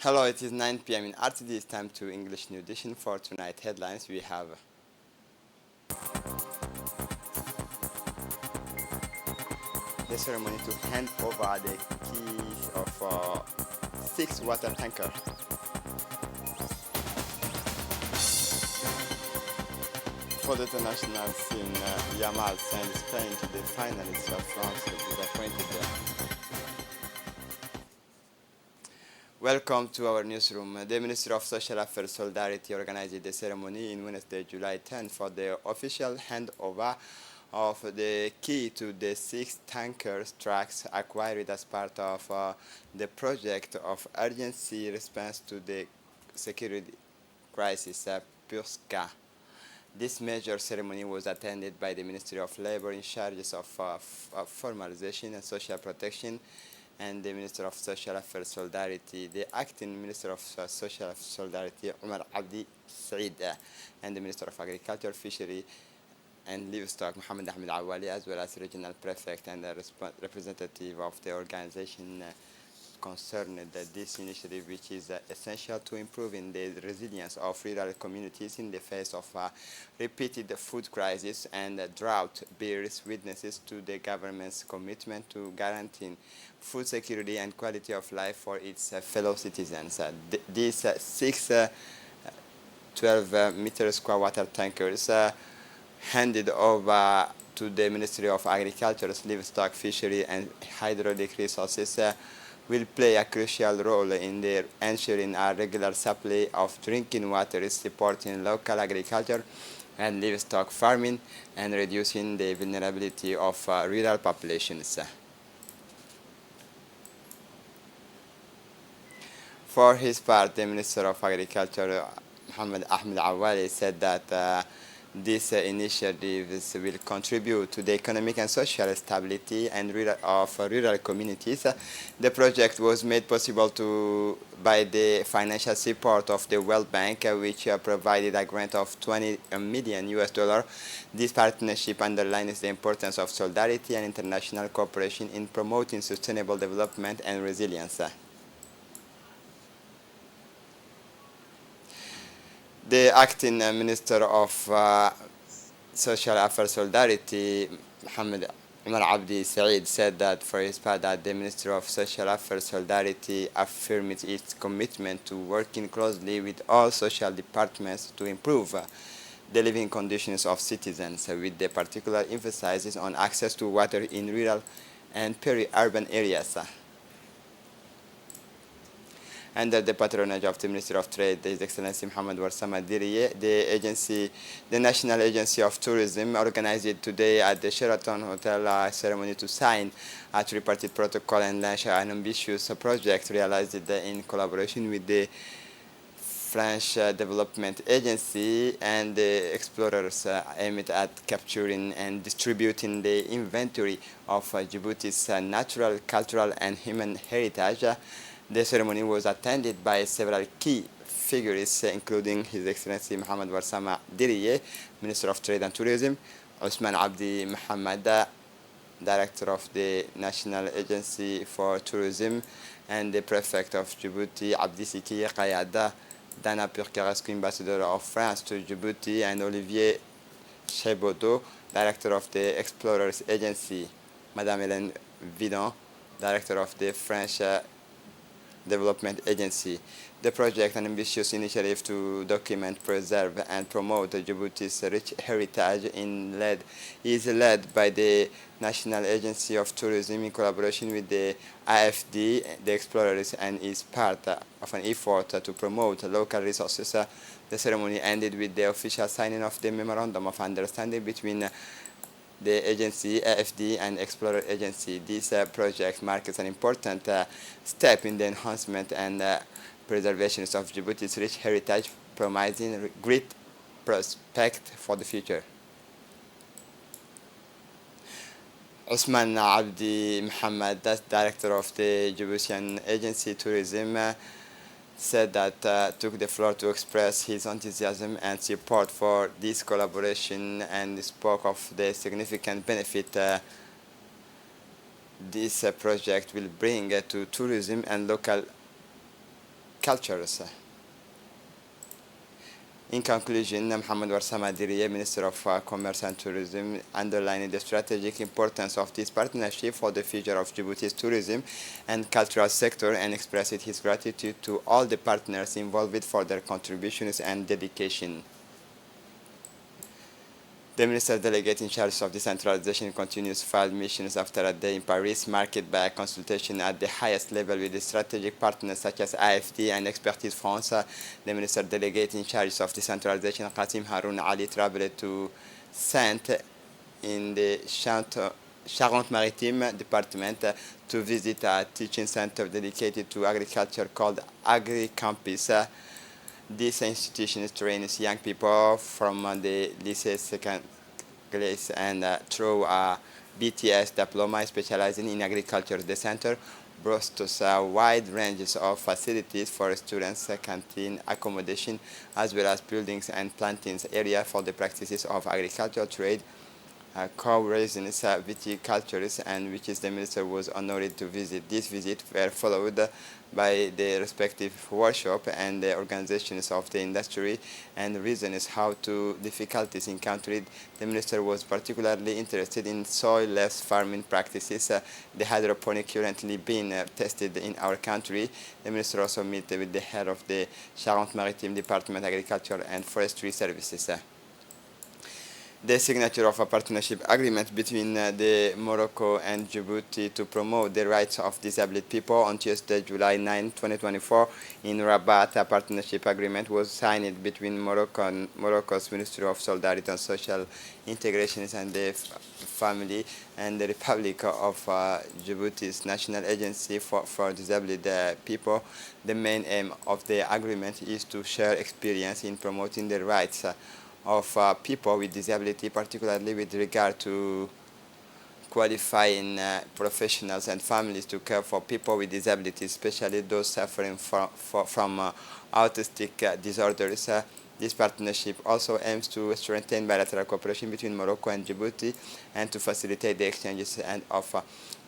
Hello, it is 9 p.m. in RTD. It's time to English New Edition for tonight. Headlines we have the ceremony to hand over the keys of six water tankers. For the international scene, Yamal sends Spain to the finalists of France, disappointed. Welcome to our newsroom. The Ministry of Social Affairs Solidarity organized the ceremony in Wednesday, July 10 for the official handover of the key to the six tankers tracks acquired as part of the project of urgency response to the security crisis, PURSCA. This major ceremony was attended by the Ministry of Labor in charge of formalization and social protection and the Minister of Social Affairs Solidarity, the acting Minister of Social Solidarity, Omar Abdi Said, and the Minister of Agriculture, Fishery and Livestock, Mohammed Ahmed Awali, as well as regional prefect and the representative of the organization concerned that this initiative, which is essential to improving the resilience of rural communities in the face of repeated food crisis and drought, bears witnesses to the government's commitment to guaranteeing food security and quality of life for its fellow citizens. These 12-meter square water tankers handed over to the Ministry of Agriculture, Livestock, Fishery and Hydraulic Resources will play a crucial role in ensuring a regular supply of drinking water, supporting local agriculture and livestock farming, and reducing the vulnerability of rural populations. For his part, the Minister of Agriculture, Mohammed Ahmed Awali, said that these initiatives will contribute to the economic and social stability and of rural communities. The project was made possible by the financial support of the World Bank, which provided a grant of 20 million US dollar. This partnership underlines the importance of solidarity and international cooperation in promoting sustainable development and resilience. The acting Minister of Social Affairs Solidarity, Mohammed Umar Abdi Said, said that for his part that the Ministry of Social Affairs Solidarity affirmed its commitment to working closely with all social departments to improve the living conditions of citizens, with the particular emphasis on access to water in rural and peri-urban areas. Under the patronage of the Minister of Trade, His Excellency Mohamed Warsama Diriye, the National Agency of Tourism organized today at the Sheraton Hotel a ceremony to sign a tripartite protocol and launch an ambitious project realized in collaboration with the French Development Agency and the explorers aimed at capturing and distributing the inventory of Djibouti's natural, cultural, and human heritage. The ceremony was attended by several key figures, including His Excellency Mohamed Warsama Diriye, Minister of Trade and Tourism, Osman Abdi Mohamed, Director of the National Agency for Tourism, and the Prefect of Djibouti, Abdi Siki Qayada, Dana Purkerescu, Ambassador of France to Djibouti, and Olivier Chebodo, Director of the Explorers Agency, Madame Hélène Vidon, Director of the French Development Agency. The project, an ambitious initiative to document, preserve, and promote Djibouti's rich heritage, is led by the National Agency of Tourism in collaboration with the AFD, the explorers, and is part of an effort to promote local resources. The ceremony ended with the official signing of the Memorandum of Understanding between the agency, AFD, and Explorer Agency. This project marks an important step in the enhancement and preservation of Djibouti's rich heritage, promising great prospect for the future. Osman Abdi Mohamed, Director of the Djiboutian Agency Tourism, said that took the floor to express his enthusiasm and support for this collaboration and spoke of the significant benefit this project will bring to tourism and local cultures. In conclusion, Mohamed Warsama Diriye, Minister of Commerce and Tourism, underlined the strategic importance of this partnership for the future of Djibouti's tourism and cultural sector, and expressed his gratitude to all the partners involved for their contributions and dedication. The Minister Delegate in charge of decentralization continues field missions after a day in Paris, marked by a consultation at the highest level with the strategic partners such as AFD and Expertise France. The Minister Delegate in charge of decentralization, Qasim Haroun Ali, traveled to Saint in the Charente-Maritime department to visit a teaching center dedicated to agriculture called Agri-Campus. This institution trains young people from the lycée second class and through a BTS diploma specializing in agriculture. The center boasts a wide range of facilities for students, canteen, accommodation, as well as buildings and plantings area for the practices of agricultural trade, co-residence, viticulturists, and which is the minister was honored to visit. This visit were followed by the respective workshop and the organizations of the industry, and the reason is how to difficulties encountered. The minister was particularly interested in soil-less farming practices. The hydroponic currently being tested in our country. The minister also met with the head of the Charente-Maritime Department, Agriculture and Forestry Services. The signature of a partnership agreement between the Morocco and Djibouti to promote the rights of disabled people on Tuesday, July 9, 2024, in Rabat. A partnership agreement was signed between Morocco's Ministry of Solidarity and Social Integration and the Family and the Republic of Djibouti's National Agency for Disabled People. The main aim of the agreement is to share experience in promoting the rights of people with disability, particularly with regard to qualifying professionals and families to care for people with disabilities, especially those suffering from autistic disorders. This partnership also aims to strengthen bilateral cooperation between Morocco and Djibouti and to facilitate the exchanges and of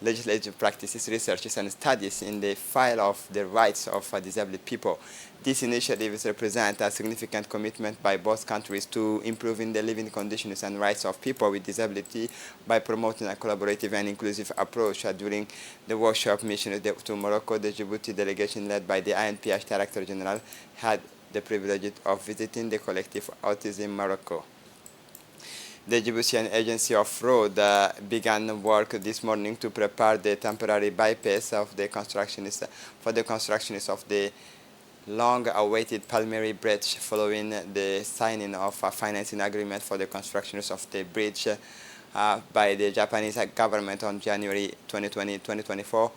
legislative practices, researches, and studies in the field of the rights of disabled people. These initiatives represent a significant commitment by both countries to improving the living conditions and rights of people with disability by promoting a collaborative and inclusive approach. During the workshop mission to Morocco, the Djibouti delegation led by the INPH Director General had the privilege of visiting the collective Autism Morocco. The Djiboutian Agency of Road began work this morning to prepare the temporary bypass of the constructionist for the constructionist of the long-awaited Palmieri Bridge following the signing of a financing agreement for the constructions of the bridge by the Japanese government on January 2024.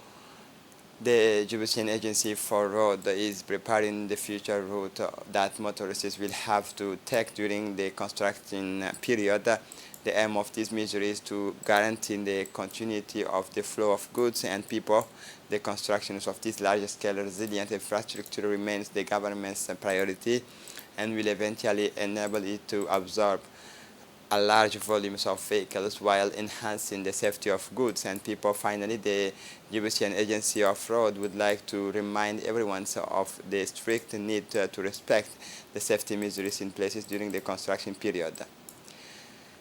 The Djiboutian Agency for Road is preparing the future route that motorists will have to take during the construction period. The aim of this measure is to guarantee the continuity of the flow of goods and people. The construction of this large-scale resilient infrastructure remains the government's priority and will eventually enable it to absorb a large volumes of vehicles while enhancing the safety of goods and people. Finally, the Djiboutian Agency of Road would like to remind everyone of the strict need to respect the safety measures in place during the construction period.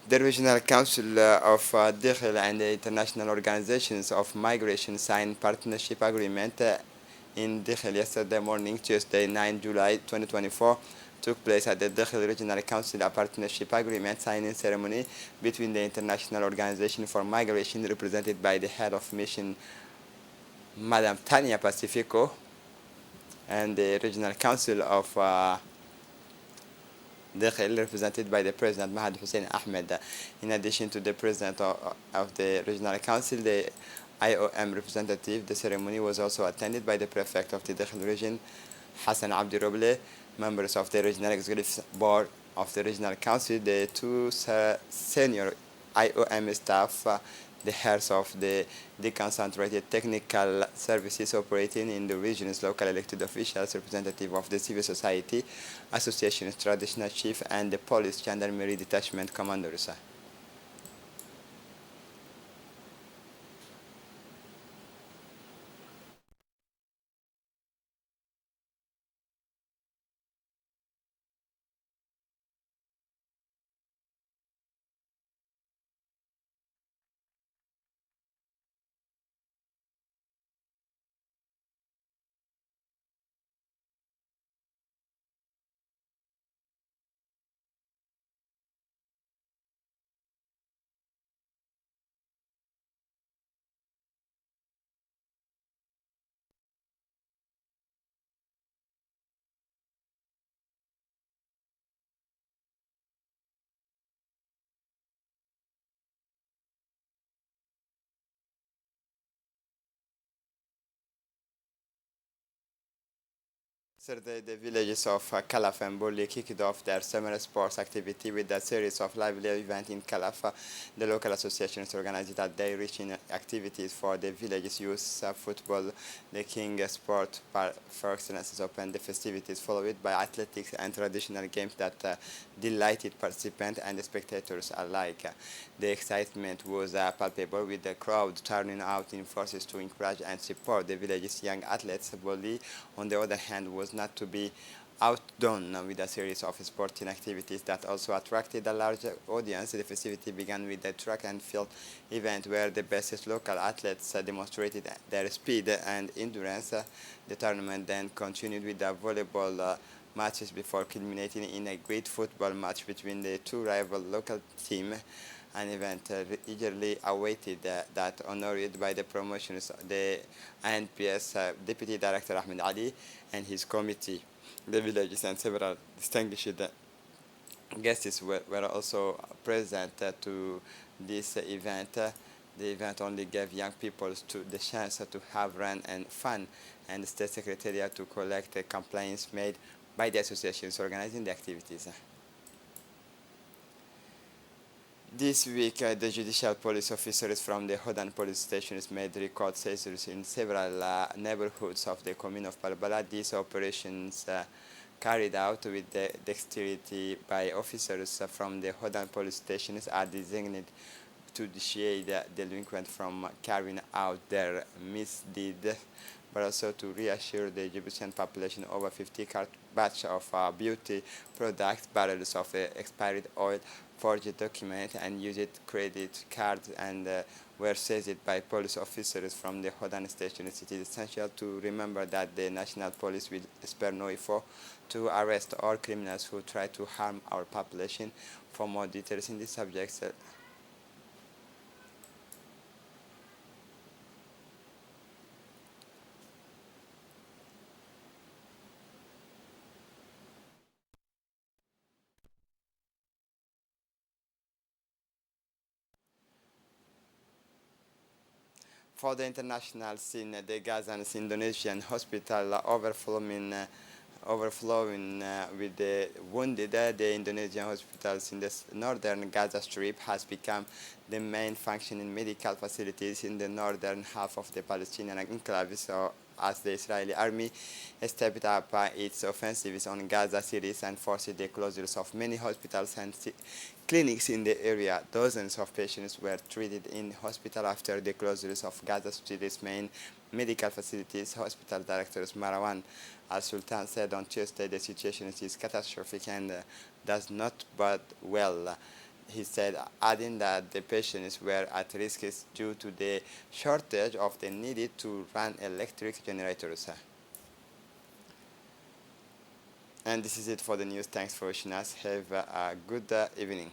The Regional Council of Dakhel and the International Organizations of Migration signed partnership agreement in Dakhel yesterday morning, Tuesday, 9 July 2024. Took place at the Dakhel Regional Council, a partnership agreement signing ceremony between the International Organization for Migration, represented by the head of mission, Madam Tania Pacifico, and the Regional Council of Dakhel, represented by the President Mahad Hussein Ahmed. In addition to the President of the Regional Council, the IOM representative, the ceremony was also attended by the Prefect of the Dakhel region, Hassan Abdi Roble, members of the Regional Executive Board of the Regional Council, the two senior IOM staff, the heads of the deconcentrated technical services operating in the region's local elected officials, representative of the civil society, associations, traditional chief, and the police gendarmerie detachment commanders. Yesterday, the villages of Calaf and Burli kicked off their summer sports activity with a series of lively events in Calaf. The local associations organized a day rich in activities for the village's youth. Football, the king sport for excellence, opened the festivities, followed by athletics and traditional games that delighted participants and spectators alike. The excitement was palpable, with the crowd turning out in forces to encourage and support the village's young athletes. Burli, on the other hand, was not to be outdone with a series of sporting activities that also attracted a large audience. The festivity began with a track and field event where the best local athletes demonstrated their speed and endurance. The tournament then continued with the volleyball matches before culminating in a great football match between the two rival local teams, an event eagerly awaited that honored by the promotions the INPS Deputy Director Ahmed Ali and his committee. The villages and several distinguished guests were also present to this event. The event only gave young people the chance to have fun and the State Secretariat to collect the complaints made by the associations organizing the activities. This week, the judicial police officers from the Hodan police stations made record seizures in several neighborhoods of the commune of Balbala. These operations carried out with the dexterity by officers from the Hodan police stations are designed to dissuade the delinquent from carrying out their misdeed, but also to reassure the Egyptian population. Over 50 cart batch of beauty products, barrels of expired oil, forged documents, and used credit cards, and were seized by police officers from the Hodan station. It is essential to remember that the national police will spare no effort to arrest all criminals who try to harm our population. For more details in this subject, for the international scene, the Gazan's Indonesian hospital overflowing with the wounded. The Indonesian hospitals in the northern Gaza Strip has become the main functioning medical facilities in the northern half of the Palestinian enclave. So, as the Israeli army stepped up its offensives on Gaza cities and forced the closures of many hospitals and clinics in the area. Dozens of patients were treated in hospital after the closures of Gaza City's main medical facilities. Hospital Director Marwan Al-Sultan said on Tuesday the situation is catastrophic and does not bode well. He said, adding that the patients were at risk due to the shortage of the needed to run electric generators. And this is it for the news. Thanks for watching us. Have a good evening.